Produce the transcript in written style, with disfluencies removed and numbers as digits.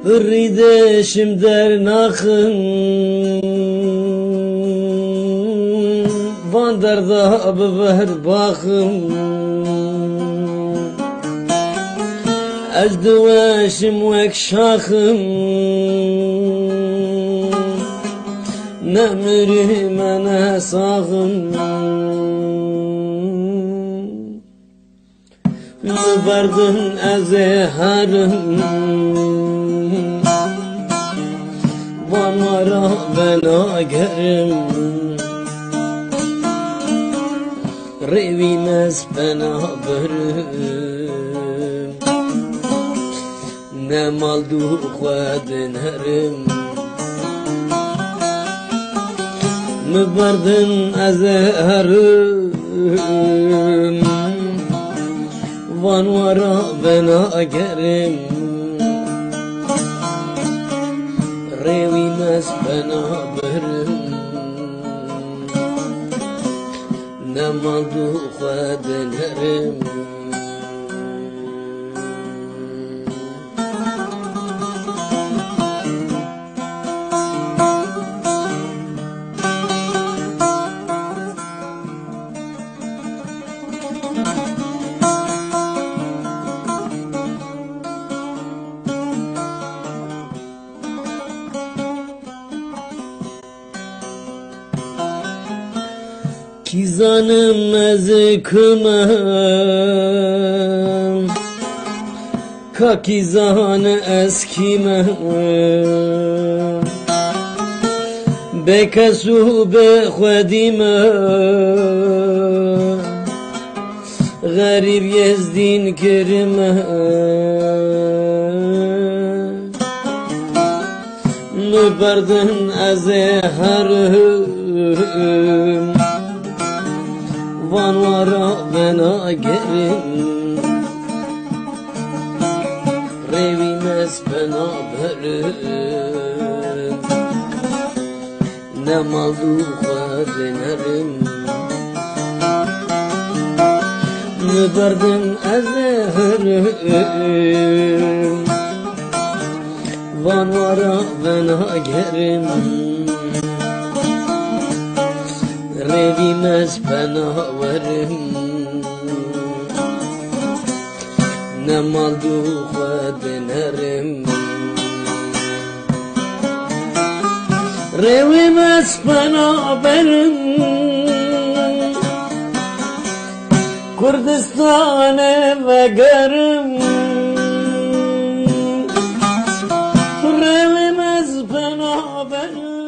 Hırrideşim dernakın Vandarda biber bakım Ecdüveşim vek şakım Nemri mene sağım Müberdin ezeharım Vanvara bela gerim Revimez bena berim Ne maldu khwadin herim Müberdin ezeharım Vanvara bela gerim Revimez bena berim Ne maldu khwadin herim Kizanım ezikimem Ka kizanı eskimem Bekesu bekhvedimem Garip yezdin kerimem Müberdin ezeharım Vanvara bena gerim Revimez bena berim Ne maldu khwadin herim Müberdin ezeharım Vanvara bena gerim Revimez bena verim Ne maldu khwadin herim Revimez bena verim Kurdistan'e vegerim Revimez bena verim